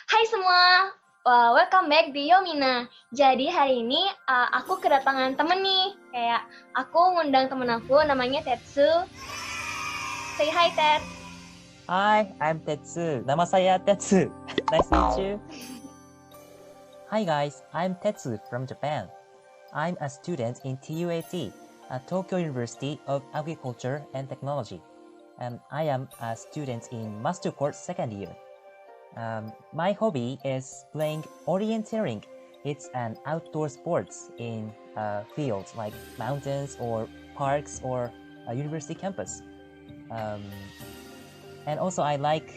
Hai semua, welcome back di Yomina. Jadi hari ini aku kedatangan temen nih. Kayak aku ngundang temen aku namanya Tetsu. Say hi Tet. Hi, I'm Tetsu. Nama saya Tetsu. Nice to meet you. Hi guys, I'm Tetsu from Japan. I'm a student in TUAT at Tokyo University of Agriculture and Technology. And I am a student in Master Course second year. My hobby is playing orienteering. It's an outdoor sports in fields like mountains or parks or a university campus. And also I like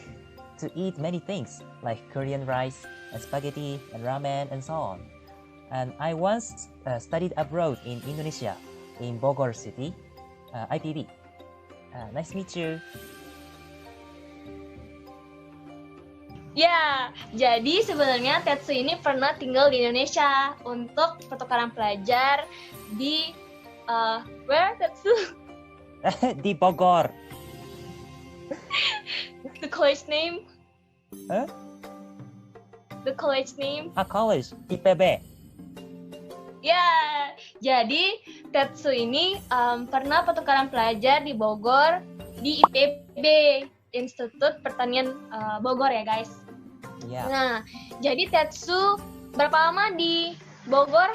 to eat many things like Korean rice and spaghetti and ramen and so on. And I once studied abroad in Indonesia, in Bogor City, IPB. Nice to meet you. Ya, jadi sebenarnya Tetsu ini pernah tinggal di Indonesia untuk pertukaran pelajar di where Tetsu? Di Bogor. The college name? Huh? The college name? College, IPB. Ya, jadi Tetsu ini pernah pertukaran pelajar di Bogor di IPB, Institut Pertanian Bogor ya guys. Yeah. Nah, jadi Tetsu berapa lama di Bogor?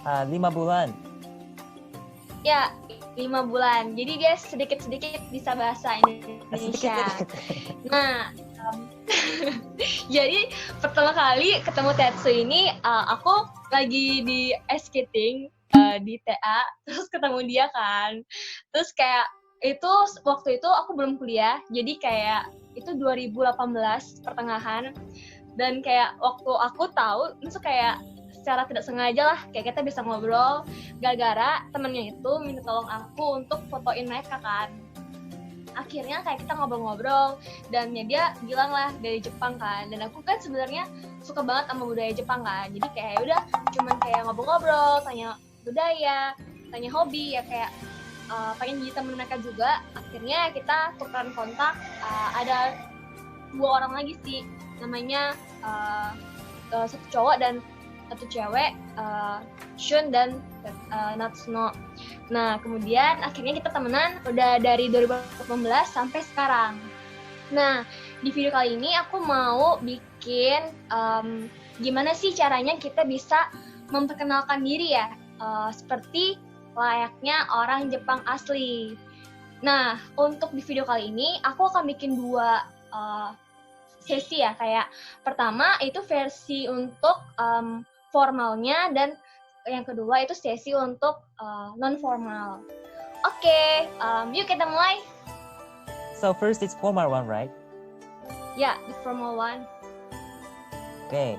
5 bulan. Ya, 5 bulan. Jadi dia sedikit-sedikit bisa bahasa Indonesia. Nah, jadi pertama kali ketemu Tetsu ini aku lagi di ice skating di TA, terus ketemu dia kan. Terus kayak itu waktu itu aku belum kuliah, jadi kayak itu 2018 pertengahan, dan kayak waktu aku tahu itu kayak secara tidak sengaja lah kayak kita bisa ngobrol gara-gara temennya itu minta tolong aku untuk fotoin mereka kan. Akhirnya kayak kita ngobrol-ngobrol dan ya dia bilang lah dari Jepang kan, dan aku kan sebenarnya suka banget sama budaya Jepang kan, jadi kayak udah cuman kayak ngobrol-ngobrol, tanya budaya, tanya hobi, ya kayak pengen jadi temen mereka juga. Akhirnya kita tukeran kontak, ada 2 orang lagi sih, namanya satu cowok dan satu cewek, Shun dan Natsuno. Nah, kemudian akhirnya kita temenan udah dari 2018 sampai sekarang. Nah, di video kali ini aku mau bikin gimana sih caranya kita bisa memperkenalkan diri ya, seperti layaknya orang Jepang asli. Nah, untuk di video kali ini aku akan bikin 2 sesi ya, kayak pertama itu versi untuk formalnya, dan yang kedua itu sesi untuk non formal. Oke, yuk kita mulai. So first it's formal one, right? Yeah, the formal one. Okay.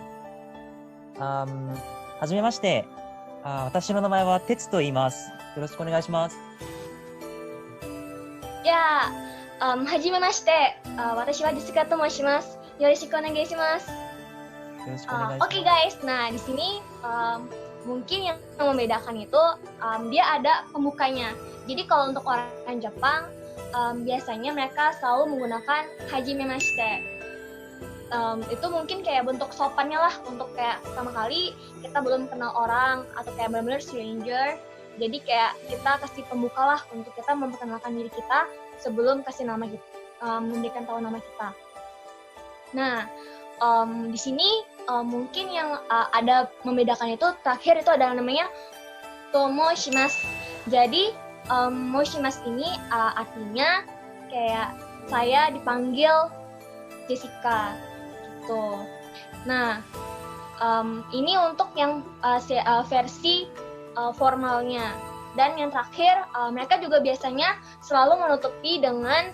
はじめまして。私の名前は哲と言います。よろしくお願いします。やあ、はじめまして。私はジェシカと申します。よろしくお願いします。よろしくお願いします。Oke guys, nah di sini mungkin yang membedakan itu dia ada pembukanya. Jadi kalau untuk orang Jepang biasanya mereka selalu menggunakan hajimemashite. Itu mungkin kayak bentuk sopannya lah, untuk kayak pertama kali kita belum kenal orang atau kayak benar-benar stranger. Jadi kayak kita kasih pembuka lah untuk kita memperkenalkan diri kita sebelum kasih nama kita, memberikan tahu nama kita. Nah, di sini mungkin yang ada membedakan itu terakhir itu adalah namanya tomo shimasu. Jadi moshimasu ini artinya kayak saya dipanggil Jessica gitu. Nah, ini untuk yang versi formalnya. Dan yang terakhir, mereka juga biasanya selalu menutupi dengan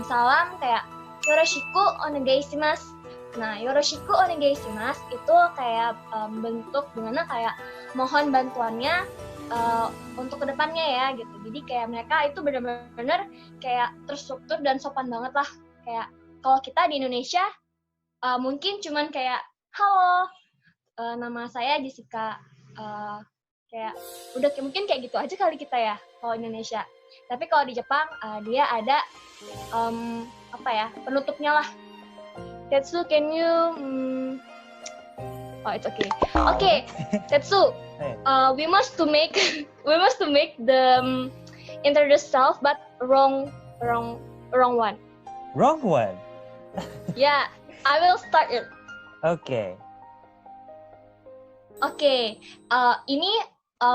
salam kayak yoroshiku onegai shimasu. Nah, yoroshiku onegai shimasu itu kayak bentuk dimana kayak mohon bantuannya untuk kedepannya ya gitu. Jadi kayak mereka itu benar-benar kayak terstruktur dan sopan banget lah. Kayak kalau kita di Indonesia mungkin cuman kayak halo, nama saya Jessica, kayak udah mungkin kayak gitu aja kali kita ya kalau Indonesia. Tapi kalau di Jepang dia ada penutupnya lah. Tetsu, can you oh, it's okay. Okay, Tetsu. Hey. We must to make the introduce self, but wrong one. Wrong one. Yeah, I will start it. Okay. Oke, ini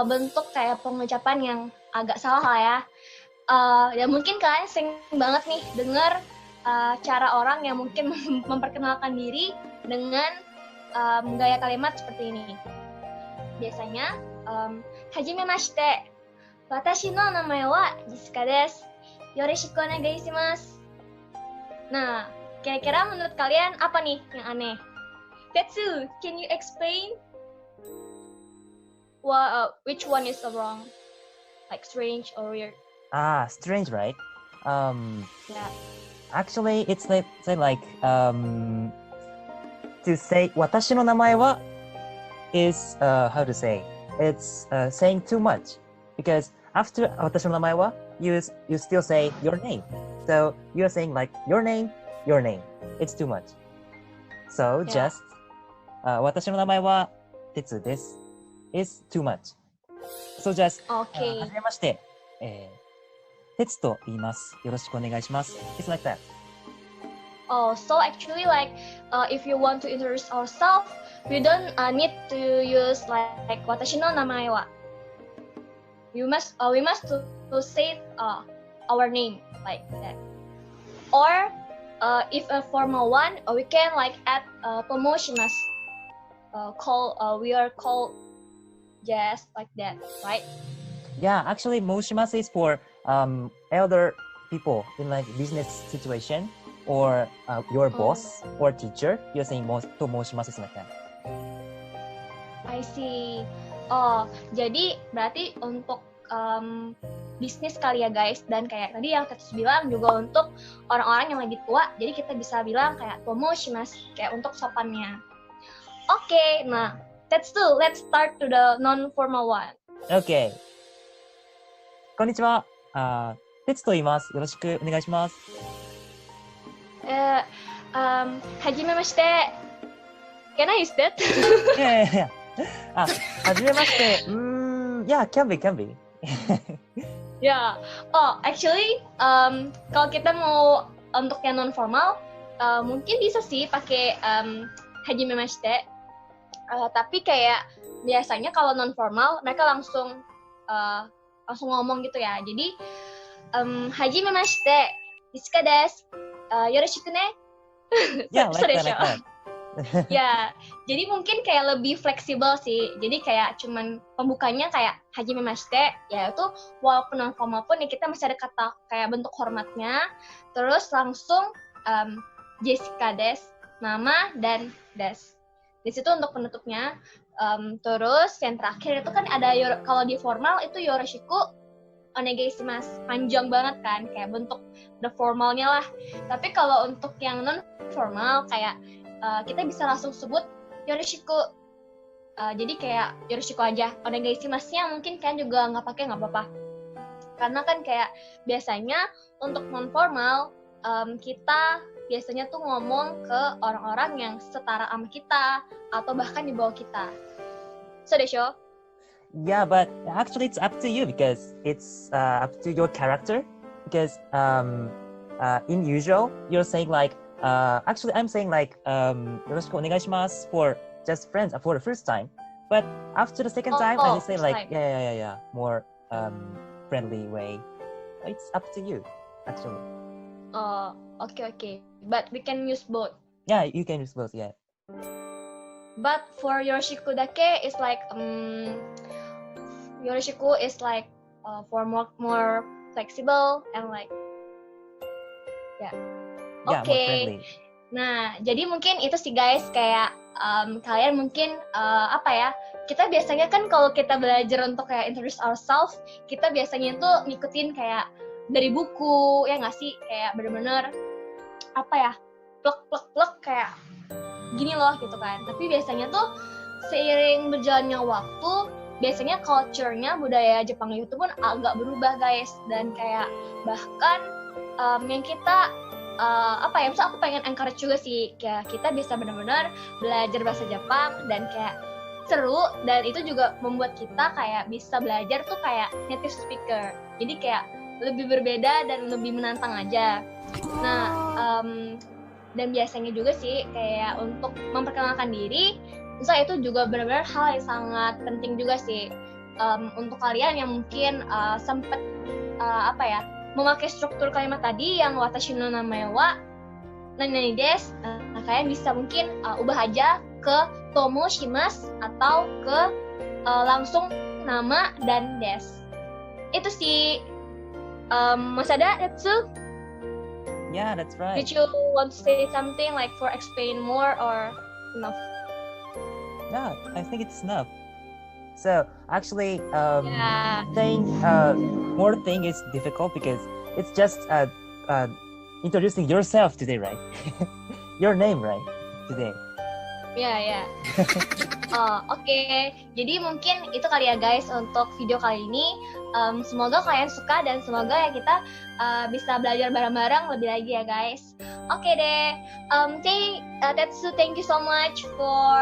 bentuk kayak pengucapan yang agak salah lah ya. Ya mungkin kalian sering banget nih dengar cara orang yang mungkin memperkenalkan diri dengan gaya kalimat seperti ini. Biasanya, hajimemashite, watashi no namae wa Jessica desu. Yoroshiku onegai shimasu. Nah, kira-kira menurut kalian apa nih yang aneh? Tetsu, can you explain? Which one is wrong? Like strange or weird? Strange, right? Yeah. Actually, it's like to say 私の名前は is how to say? It's saying too much because after 私の名前は you still say your name. So you're saying like your name. It's too much. So Yeah. just 私の名前は鉄です is too much. So just Okay. はじめまして、鉄と言います。よろしくお願いします。It's like that. Oh, so actually, like, if you want to introduce ourselves, we don't need to use like watashi no namae wa. We must to say our name like that. Or if a formal one, we can like add pomoshimasu. We are called just like that, right? Yeah, actually, moshimasu is for elder people in like business situation or your boss or teacher. You're saying to moshimasu is like that. I see. Oh, jadi berarti untuk bisnis kali ya guys, dan kayak tadi yang Tetsu bilang juga untuk orang-orang yang lagi tua, jadi kita bisa bilang kayak tomoshimasu, kayak untuk sopannya. Oke, nah Tetsu, let's start to the non-formal one. Okay. こんにちは。鉄と言います。よろしくお願いします。Hajimemashite. Can I use that? Yeah. はじめまして。Yeah, can be. Ya, oh actually, kalau kita mau untuk yang non formal, mungkin bisa sih pakai hajimemashite. Tapi kayak biasanya kalau non formal mereka langsung ngomong gitu ya. Jadi hajimemashite, Jessica desu. Yoroshiku ne. Yeah, like that. Ya, jadi mungkin kayak lebih fleksibel sih. Jadi kayak cuman pembukanya kayak hajimemashite, ya itu walaupun non formal pun ya kita masih ada kata kayak bentuk hormatnya. Terus langsung Jessica desu, nama dan desu. Di situ untuk penutupnya. Terus yang terakhir itu kan ada kalau di formal itu yoroshiku onegai shimasu. Panjang banget kan, kayak bentuk the formalnya lah. Tapi kalau untuk yang non formal kayak kita bisa langsung sebut yoroshiku. Jadi kayak yoroshiku aja. Onegai shimasu-nya mungkin kan juga nggak pakai, nggak apa-apa. Karena kan kayak biasanya untuk non formal kita biasanya tuh ngomong ke orang-orang yang setara sama kita atau bahkan di bawah kita. So desho? Yeah, but actually it's up to you because it's up to your character. Because in usual you're saying like actually I'm saying like yoroshiku onegaishimasu for just friends for the first time. But after the second time I just say like yeah more friendly way. It's up to you actually. Oh, okay. But we can use both. Yeah, you can use both, yeah. But for yoroshiku dake is like yoroshiku is like for more flexible and like Yeah, Oke. more friendly. Nah, jadi mungkin itu sih guys kayak kalian mungkin apa ya? Kita biasanya kan kalau kita belajar untuk kayak introduce ourselves, kita biasanya tuh ngikutin kayak dari buku, ya nggak sih? Kayak bener-bener apa ya? Plek kayak gini loh gitu kan. Tapi biasanya tuh seiring berjalannya waktu, biasanya culture-nya budaya Jepang itu pun agak berubah guys, dan kayak bahkan yang kita apa ya, misalnya aku pengen encourage juga sih kayak kita bisa benar-benar belajar bahasa Jepang dan kayak seru, dan itu juga membuat kita kayak bisa belajar tuh kayak native speaker, jadi kayak lebih berbeda dan lebih menantang aja. Nah, dan biasanya juga sih kayak untuk memperkenalkan diri, misalnya itu juga benar-benar hal yang sangat penting juga sih untuk kalian yang mungkin sempet apa ya, memakai struktur kalimat tadi yang watashi no namae wa nani desu. Kalian bisa mungkin ubah aja ke tomo shimasu atau ke langsung nama dan des. Itu sih. Masada, Tetsu? Yeah, that's right. Did you want to say something like for explain more or enough? Yeah, I think it's enough. So actually, Yeah. saying more thing is difficult because it's just introducing yourself today, right? Your name, right? Today. Ya. Oke. Jadi mungkin itu kali ya guys untuk video kali ini. Semoga kalian suka dan semoga ya kita bisa belajar bareng-bareng lebih lagi ya guys. Oke deh. Tetsu, thank you so much for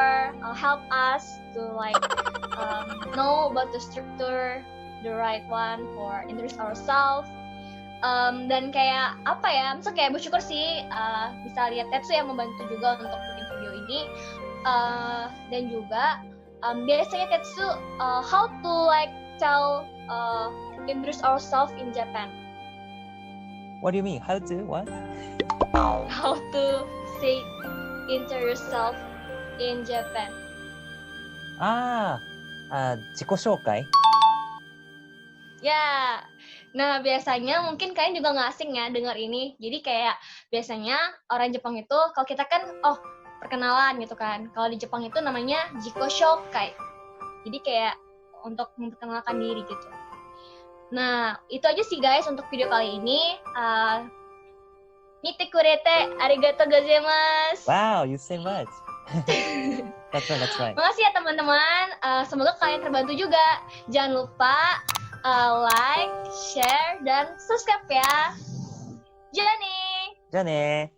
help us to like know about the structure, the right one for introduce ourselves. Dan kayak apa ya, misalnya kayak bersyukur sih bisa lihat Tetsu yang membantu juga untuk bikin video ini. Dan juga biasanya Tetsu how to like tell introduce ourselves in Japan. What do you mean? How to what? How to say introduce yourself in Japan. 自己紹介? Ya, nah biasanya mungkin kalian juga nggak asing ya dengar ini. Jadi kayak biasanya orang Jepang itu kalau kita kan perkenalan gitu kan. Kalau di Jepang itu namanya jiko shokai. Jadi kayak untuk memperkenalkan diri gitu. Nah, itu aja sih guys untuk video kali ini. Mite kurete arigatou gozaimasu. Wow, you say much. That's right. Makasih ya teman-teman. Semoga kalian terbantu juga. Jangan lupa like, share, dan subscribe ya. Jane!じゃあね